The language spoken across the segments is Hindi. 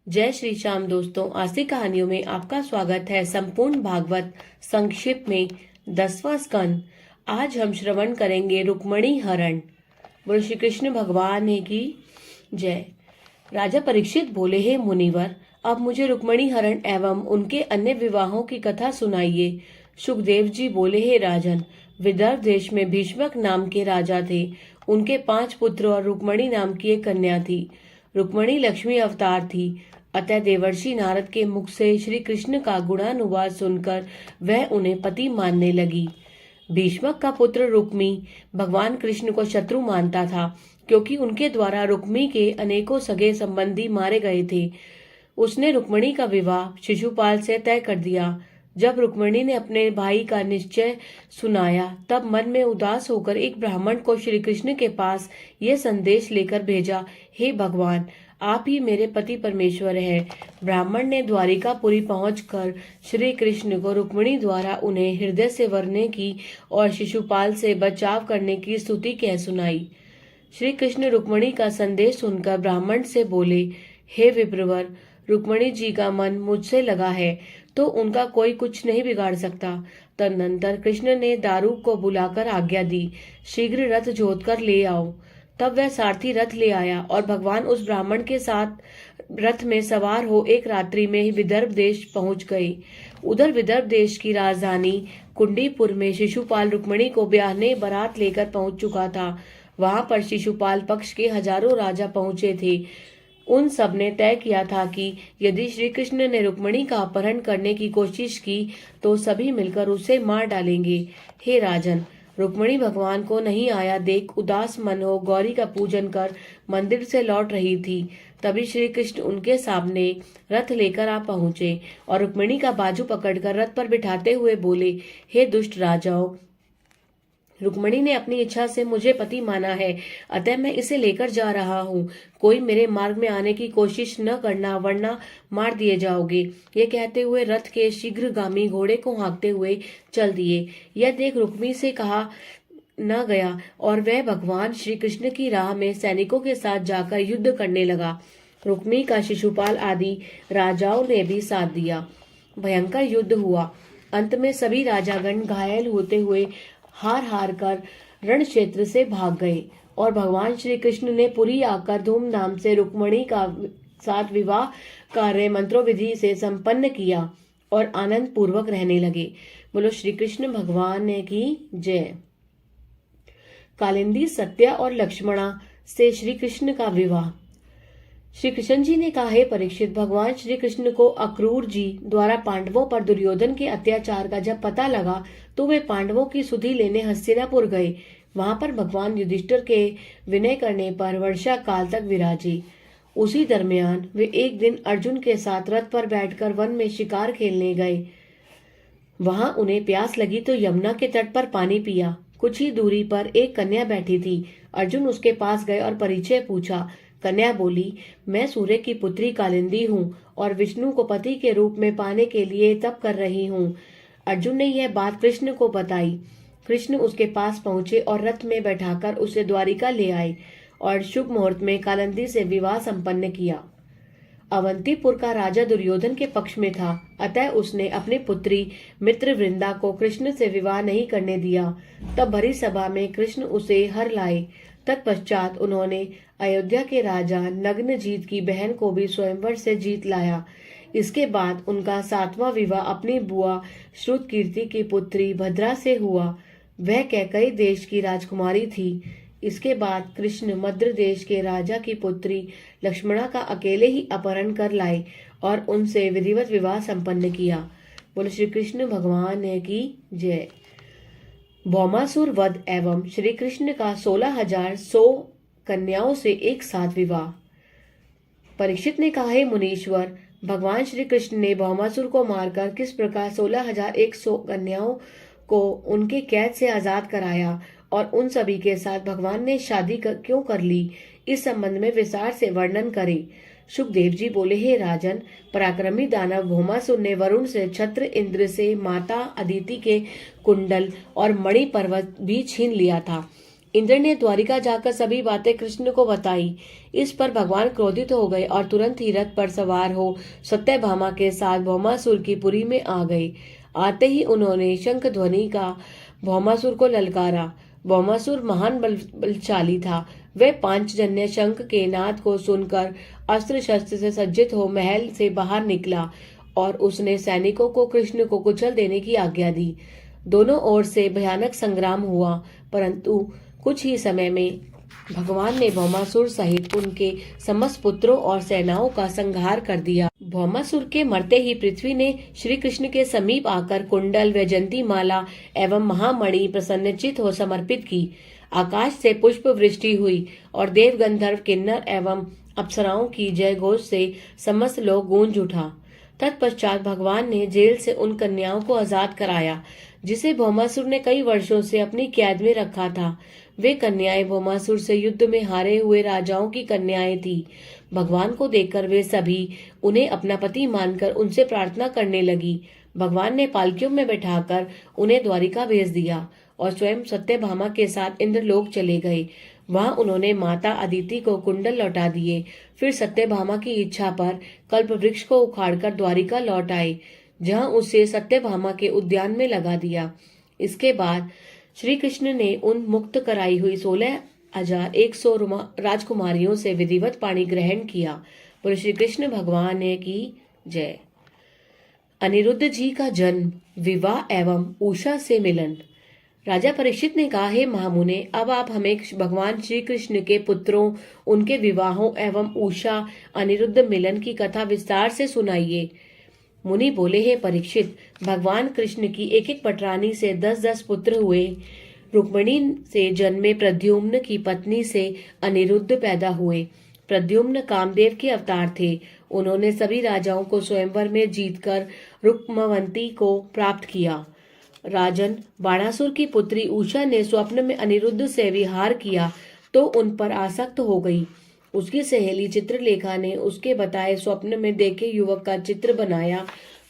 जय श्री श्याम दोस्तों, आस्तिक कहानियों में आपका स्वागत है। संपूर्ण भागवत संक्षिप्त में 10वां स्कंद। आज हम श्रवण करेंगे रुक्मणी हरण। बोलो श्री कृष्ण भगवान की जय। राजा परीक्षित बोले, हे मुनिवर, अब मुझे रुक्मणी हरण एवं उनके अन्य विवाहों की कथा सुनाइए। सुखदेव जी बोले, हे राजन, विदर्भ देश में भीष्मक नाम के राजा थे। उनके 5 पुत्र और रुक्मणी नाम की एक कन्या थी। रुक्मणी लक्ष्मी अवतार थी। अतः देवर्षि नारद के मुख से श्री कृष्ण का गुणानुवाद सुनकर वह उन्हें पति मानने लगी। भीष्मक का पुत्र रुक्मी भगवान कृष्ण को शत्रु मानता था, क्योंकि उनके द्वारा रुक्मी के अनेकों सगे संबंधी मारे गए थे। उसने रुक्मणी का विवाह शिशुपाल से तय कर दिया। जब रुक्मणी ने अपने भाई का निश्चय सुनाया, तब मन में उदास होकर एक ब्राह्मण को श्री कृष्ण के पास यह संदेश लेकर भेजा, हे भगवान, आप ही मेरे पति परमेश्वर हैं। ब्राह्मण ने द्वारिकापुरी पहुंचकर श्री कृष्ण को रुक्मणी द्वारा उन्हें हृदय से वरने की और शिशुपाल से बचाव करने की स्तुति कह सुनाई। श्री कृष्ण रुक्मणी का संदेश सुनकर ब्राह्मण से बोले, हे विप्रवर, रुक्मणी जी का मन मुझसे लगा है तो उनका कोई कुछ नहीं बिगाड़ सकता। तदनंतर कृष्ण ने दारुक को बुलाकर आज्ञा दी, शीघ्र रथ जोत कर ले आओ। तब वह सारथी रथ ले आया और भगवान उस ब्राह्मण के साथ रथ में सवार हो एक रात्रि में ही विदर्भ देश पहुंच गए। उधर विदर्भ देश की राजधानी कुंडीपुर में शिशुपाल रुक्मणी को ब्याहने बारात लेकर पहुंच चुका था। वहां पर शिशुपाल पक्ष के हजारों राजा पहुंचे थे। उन सब ने तय किया था कि यदि श्री कृष्ण ने रुक्मणी का अपहरण करने की कोशिश की तो सभी मिलकर उसे मार डालेंगे। हे राजन, रुक्मणी भगवान को नहीं आया देख उदास मन हो गौरी का पूजन कर मंदिर से लौट रही थी। तभी श्री कृष्ण उनके सामने रथ लेकर आ पहुंचे और रुक्मणी का बाजू पकड़कर रथ पर बिठाते हुए बोले, हे दुष्ट राजाओं, रुक्मणी ने अपनी इच्छा से मुझे पति माना है, अतः मैं इसे लेकर जा रहा हूँ। कोई मेरे मार्ग में आने की कोशिश न करना, वरना मार दिए जाओगे। ये कहते हुए रथ के शीघ्रगामी घोड़े को हाँकते हुए चल दिए। यह देख रुक्मी से कहा न गया और वह भगवान श्री कृष्ण की राह में सैनिकों के साथ जाकर युद्ध करने लगा। रुक्मी का शिशुपाल आदि राजाओं ने भी साथ दिया। भयंकर युद्ध हुआ। अंत में सभी राजागण घायल होते हुए हार हार कर रण क्षेत्र से भाग गए और भगवान श्री कृष्ण ने पुरी आकर धूमधाम से रुक्मणी का साथ विवाह कार्य मंत्रोविधि से संपन्न किया और आनंद पूर्वक रहने लगे। बोलो श्री कृष्ण भगवान की जय। कालिंदी सत्या और लक्ष्मणा से श्री कृष्ण का विवाह। श्री कृष्ण जी ने कहा, हे परीक्षित, भगवान श्री कृष्ण को अक्रूर जी द्वारा पांडवों पर दुर्योधन के अत्याचार का जब पता लगा तो वे पांडवों की सुधि लेने हस्तिनापुर गए। वहां पर भगवान युधिष्ठिर के विनय करने पर वर्षा काल तक विराजे। उसी दरमियान वे एक दिन अर्जुन के साथ रथ पर बैठकर वन में शिकार खेलने गए। वहां उन्हें प्यास लगी तो यमुना के तट पर पानी पिया। कुछ ही दूरी पर एक कन्या बैठी थी। अर्जुन उसके पास गए और परिचय पूछा। कन्या बोली, मैं सूर्य की पुत्री कालिंदी हूँ और विष्णु को पति के रूप में पाने के लिए तप कर रही हूँ। अर्जुन ने यह बात कृष्ण को बताई। कृष्ण उसके पास पहुंचे और रथ में बैठाकर उसे द्वारिका ले आए और शुभ मुहूर्त में कालिंदी से विवाह संपन्न किया। अवंतीपुर का राजा दुर्योधन के पक्ष में था, अतः उसने अपनी पुत्री मित्रवृंदा को कृष्ण से विवाह नहीं करने दिया। तब भरी सभा में कृष्ण उसे हर लाए। तत्पश्चात उन्होंने अयोध्या के राजा नग्नजीत की बहन को भी स्वयंवर से जीत लाया। इसके बाद उनका 7वां विवाह अपनी बुआ श्रुतकीर्ति की पुत्री भद्रा से हुआ। वह कैकई देश की राजकुमारी थी। इसके बाद कृष्ण मद्र देश के राजा की पुत्री लक्ष्मणा का अकेले ही अपहरण कर लाए और उनसे विधिवत विवाह संपन्न किया। बोलो श्री कृष्ण भगवान की जय। भौमासुर वध एवं श्री कृष्ण का 16,100 कन्याओं से एक साथ विवाह। परीक्षित ने कहा, हे मुनीश्वर, भगवान श्री कृष्ण ने भौमासुर को मारकर किस प्रकार 16,100 कन्याओं को उनके कैद से आजाद कराया और उन सभी के साथ भगवान ने शादी क्यों कर ली, इस संबंध में विस्तार से वर्णन करे। सुखदेव जी बोले, हे राजन, पराक्रमी दानव भौमासुर ने वरुण से, छत्र इंद्र से माता अदिति के कुंडल और मणि पर्वत भी छीन लिया था। इंद्र ने द्वारिका जाकर सभी बातें कृष्ण को बताई। इस पर भगवान क्रोधित हो गए और तुरंत ही रथ पर सवार हो सत्यभामा के साथ भौमासुर की पुरी में आ गए। आते ही उन्होंने शंख ध्वनि का भौमासुर को ललकारा। भौमासुर महान बलशाली था। वह पांचजन्य शंख के नाद को सुनकर अस्त्र शस्त्र से सज्जित हो महल से बाहर निकला और उसने सैनिकों को कृष्ण को कुचल देने की आज्ञा दी। दोनों ओर से भयानक संग्राम हुआ, परंतु कुछ ही समय में भगवान ने भौमासुर सहित उनके समस्त पुत्रों और सेनाओं का संहार कर दिया। भौमासुर के मरते ही पृथ्वी ने श्री कृष्ण के समीप आकर कुंडल, वैजंती माला एवं महामणि प्रसन्नचित हो समर्पित की। आकाश से पुष्प वृष्टि हुई और देव, गंधर्व, किन्नर एवं अप्सराओं की जय घोष से समस्त लोग गूंज उठा। तत्पश्चात भगवान ने जेल से उन कन्याओं को आजाद कराया जिसे भौमासुर ने कई वर्षों से अपनी कैद में रखा था। वे कन्याएं भौमासुर से युद्ध में हारे हुए राजाओं की कन्याएं थी। भगवान को देखकर वे सभी उन्हें अपना पति मानकर उनसे प्रार्थना करने लगी। भगवान ने पालकियों में बैठाकर उन्हें द्वारिका भेज दिया और स्वयं सत्यभामा के साथ इंद्रलोक चले गए। वहां उन्होंने माता अदिति को कुंडल लौटा दिए। फिर सत्यभामा की इच्छा पर कल्प वृक्ष को उखाड़कर द्वारिका लौट आए, जहां उसे सत्यभामा के उद्यान में लगा दिया। इसके बाद श्री कृष्ण ने उन मुक्त कराई हुई 16,100 राजकुमारियों से विधिवत पाणी ग्रहण किया। बोलो श्री कृष्ण भगवान की जय। अनिरुद्ध जी का जन्म, विवाह एवं उषा से मिलन। राजा परीक्षित ने कहा, हे महामुने, अब आप हमें भगवान श्री कृष्ण के पुत्रों, उनके विवाहों एवं उषा अनिरुद्ध मिलन की कथा विस्तार से सुनाइए। मुनि बोले, हे परीक्षित, भगवान कृष्ण की एक एक पटरानी से 10-10 पुत्र हुए। रुक्मिणी से जन्मे प्रद्युम्न की पत्नी से अनिरुद्ध पैदा हुए। प्रद्युम्न कामदेव के अवतार थे। उन्होंने सभी राजाओं को स्वयंवर में जीतकर रुक्मवंती को प्राप्त किया। राजन, बाणासुर की पुत्री उषा ने स्वप्न में अनिरुद्ध से विहार किया तो उन पर आसक्त हो गई। उसकी सहेली चित्रलेखा ने उसके बताए स्वप्न में देखे युवक का चित्र बनाया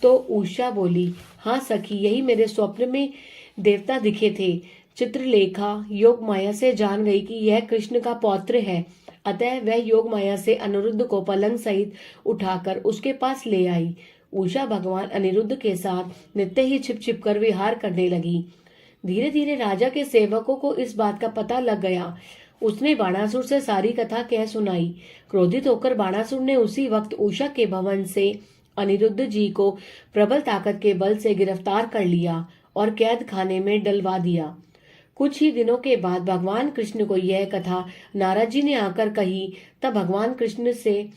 तो उषा बोली, हाँ सखी, यही मेरे स्वप्न में देवता दिखे थे। चित्रलेखा योग माया से जान गई कि यह कृष्ण का पौत्र है। अतः वह योग माया से अनिरुद्ध को पलंग सहित उठाकर उसके पास ले आई। उषा भगवान अनिरुद्ध के साथ नित्य ही छिप छिप कर विहार करने लगी। धीरे धीरे राजा के सेवकों को इस बात का पता लग गया। उसने बाणासुर से सारी कथा कह सुनाई। क्रोधित होकर बाणासुर ने उसी वक्त उषा के भवन से अनिरुद्ध जी को प्रबल ताकत के बल से गिरफ्तार कर लिया और कैद खाने में डलवा दिया। कुछ ही दिनों के बाद भगवान कृष्ण को यह कथा नारद जी ने आकर कही। तब भगवान कृष्ण से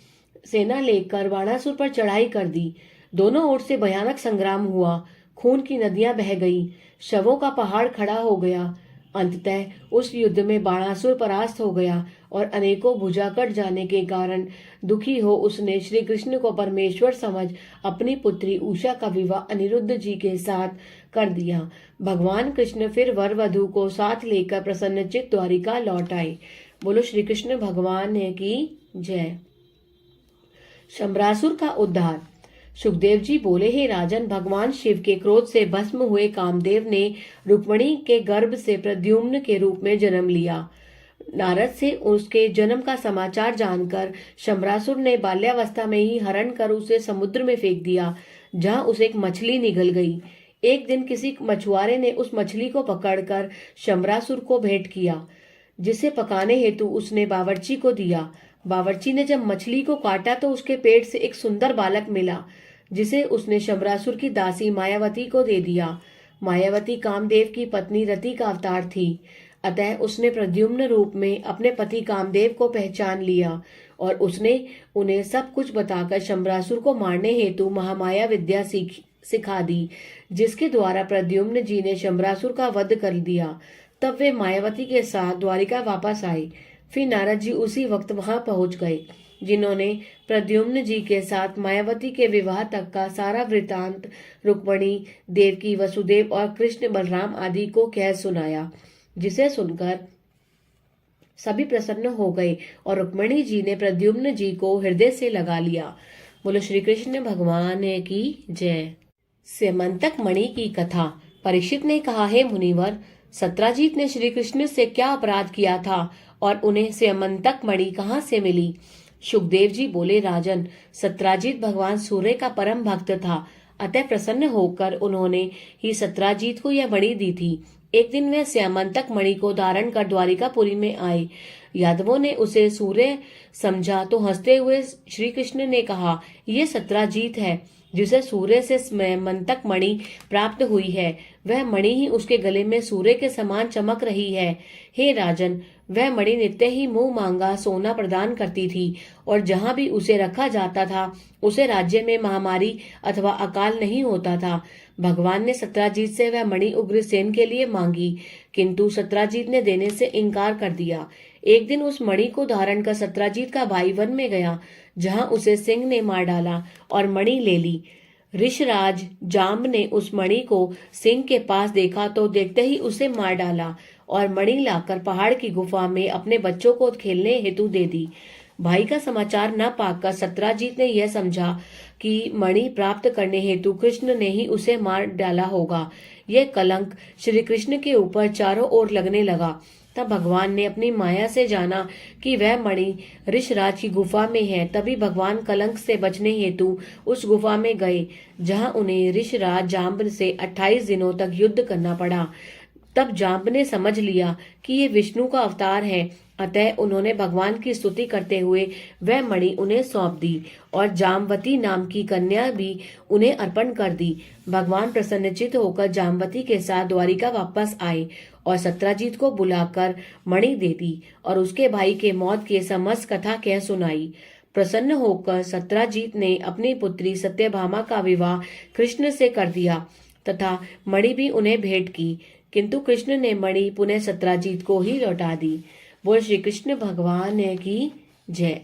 सेना लेकर बाणासुर पर चढ़ाई कर दी। दोनों ओर से भयानक संग्राम हुआ। खून की नदियां बह गई। शवों का पहाड़ खड़ा हो गया। अंततः उस युद्ध में बाणासुर परास्त हो गया और अनेकों भुजा कट जाने के कारण दुखी हो उसने श्री कृष्ण को परमेश्वर समझ अपनी पुत्री उषा का विवाह अनिरुद्ध जी के साथ कर दिया। भगवान कृष्ण फिर वर वधू को साथ लेकर प्रसन्नचित्त द्वारिका लौट आए। बोलो श्री कृष्ण भगवान की जय। शंबरासुर का उद्धार। सुखदेव जी बोले, हे राजन, भगवान शिव के क्रोध से भस्म हुए कामदेव ने रुक्मिणी के गर्भ से प्रद्युम्न के रूप में जन्म लिया। नारद से उसके जन्म का समाचार जानकर शंबरासुर ने बाल्यावस्था में ही हरण कर उसे समुद्र में फेंक दिया, जहां उसे एक मछली निगल गई। एक दिन किसी मछुआरे ने उस मछली को पकड़कर शंबरासुर को भेंट किया, जिसे पकाने हेतु उसने बावर्ची को दिया। बावर्ची ने जब मछली को काटा तो उसके पेट से एक सुंदर बालक मिला, जिसे उसने शंबरासुर की दासी मायावती को दे दिया। मायावती कामदेव की पत्नी रति का अवतार थी। अतः उसने प्रद्युम्न रूप में अपने पति कामदेव को पहचान लिया और उसने उन्हें सब कुछ बताकर शंबरासुर को मारने हेतु महामाया विद्या सिखा दी, जिसके द्वारा प्रद्युम्न जी ने शंबरासुर का वध कर दिया। तब वे मायावती के साथ द्वारिका वापस आए। फिर नारद जी उसी वक्त वहां पहुंच गए, जिन्होंने प्रद्युम्न जी के साथ मायावती के विवाह तक का सारा वृतांत रुक्मिणी, देवकी, वसुदेव और कृष्ण बलराम आदि को कह सुनाया, जिसे सुनकर सभी प्रसन्न हो गए और रुक्मिणी जी ने प्रद्युम्न जी को हृदय से लगा लिया। बोलो श्री कृष्ण भगवान की जय। स्यमंतक मणि की कथा। परीक्षित ने कहा, हे मुनिवर, सत्राजीत ने श्री कृष्ण से क्या अपराध किया था और उन्हें स्यमंतक मणि कहाँ से मिली? सुखदेव जी बोले, राजन, सत्राजीत भगवान सूर्य का परम भक्त था, अतः प्रसन्न होकर उन्होंने ही सत्राजीत को यह मणि दी थी। एक दिन वे स्यामंतक मणि को धारण कर द्वारिकापुरी में आए। यादवों ने उसे सूर्य समझा तो हंसते हुए श्री कृष्ण ने कहा, ये सत्राजीत है जिसे सूर्य से स्यमंतक मणि प्राप्त हुई है। वह मणि ही उसके गले में सूर्य के समान चमक रही है। हे राजन, वह मणि नित्य ही मुंह मांगा सोना प्रदान करती थी और जहां भी उसे रखा जाता था उसे राज्य में महामारी अथवा अकाल नहीं होता था। भगवान ने सत्राजीत से वह मणि उग्रसेन के लिए मांगी, किंतु सत्राजीत ने देने से इनकार कर दिया। एक दिन उस मणि को धारण कर सत्राजीत का भाई वन में गया, जहां उसे सिंह ने मार डाला और मणि ले ली। ऋषराज जाम्ब ने उस मणि को सिंह के पास देखा तो देखते ही उसे मार डाला और मणि लाकर पहाड़ की गुफा में अपने बच्चों को खेलने हेतु दे दी। भाई का समाचार न पाकर सत्राजीत ने यह समझा कि मणि प्राप्त करने हेतु कृष्ण ने ही उसे मार डाला होगा। यह कलंक श्री कृष्ण के ऊपर चारों ओर लगने लगा। तब भगवान ने अपनी माया से जाना कि वह मणि ऋषराज की गुफा में है। तभी भगवान कलंक से बचने हेतु उस गुफा में गए, जहां उन्हें ऋषराज जाम्ब से 28 दिनों तक युद्ध करना पड़ा। तब जाम्ब ने समझ लिया कि ये विष्णु का अवतार है, अतः उन्होंने भगवान की स्तुति करते हुए वह मणि उन्हें सौंप दी और जाम्बवती नाम की कन्या भी उन्हें अर्पण कर दी। भगवान प्रसन्नचित्त होकर जाम्बवती के साथ द्वारिका वापस आए और सत्राजीत को बुलाकर मणि दे दी और उसके भाई के मौत की समस्त कथा कह सुनाई। प्रसन्न होकर सत्राजीत ने अपनी पुत्री सत्यभामा का विवाह कृष्ण से कर दिया तथा मणि भी उन्हें भेंट की, किंतु कृष्ण ने मणि पुनः सत्राजीत को ही लौटा दी। बोल श्री कृष्ण भगवान की जय।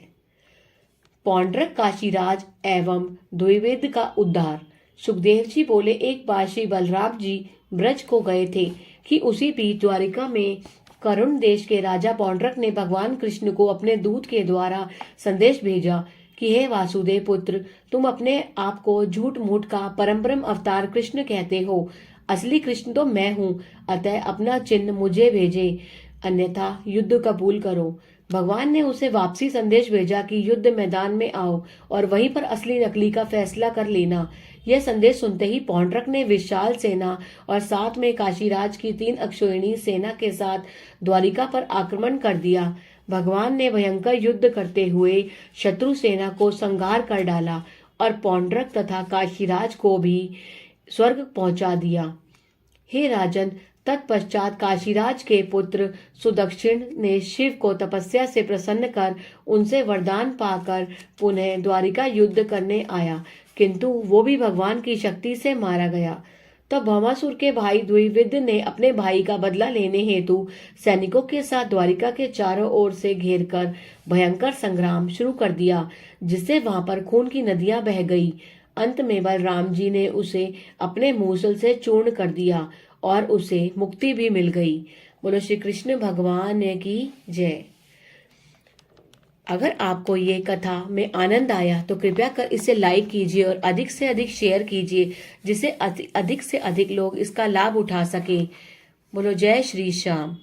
पौंड्रक काशीराज एवं द्विवेद का उद्धार। सुखदेव जी बोले, एक बार श्री बलराम जी ब्रज को गए थे कि उसी बीच द्वारिका में करुण देश के राजा पौंड्रक ने भगवान कृष्ण को अपने दूत के द्वारा संदेश भेजा कि हे वासुदेव पुत्र, तुम अपने आप को झूठ मूठ का परम अवतार कृष्ण कहते हो। असली कृष्ण तो मैं हूँ, अतः अपना चिन्ह मुझे भेजे, अन्यथा युद्ध कबूल करो। भगवान ने उसे वापसी संदेश भेजा कि युद्ध मैदान में आओ और वहीं पर असली नकली का फैसला कर लेना। यह संदेश सुनते ही पौंड्रक ने विशाल सेना और साथ में काशीराज की 3 अक्षौहिणी सेना के साथ द्वारिका पर आक्रमण कर दिया। भगवान ने भयंकर युद्ध करते हुए शत्रु सेना को संहार कर डाला और पौंड्रक तथा काशीराज को भी स्वर्ग पहुंचा दिया। हे राजन, तत्पश्चात काशीराज के पुत्र सुदक्षिण ने शिव को तपस्या से प्रसन्न कर उनसे वरदान पाकर पुनः द्वारिका युद्ध करने आया, किंतु वो भी भगवान की शक्ति से मारा गया। तब भौमासुर के भाई द्विविद ने अपने भाई का बदला लेने हेतु सैनिकों के साथ द्वारिका के चारों ओर से घेरकर भयंकर संग्राम शुरू कर दिया, जिससे वहां पर खून की नदियां बह गई। अंत में बलराम जी ने उसे अपने मूसल से चूर्ण कर दिया और उसे मुक्ति भी मिल गई। बोलो श्री कृष्ण भगवान की जय। अगर आपको ये कथा में आनंद आया तो कृपया कर इसे लाइक कीजिए और अधिक से अधिक शेयर कीजिए, जिससे अधिक से अधिक लोग इसका लाभ उठा सकें। बोलो जय श्री श्याम।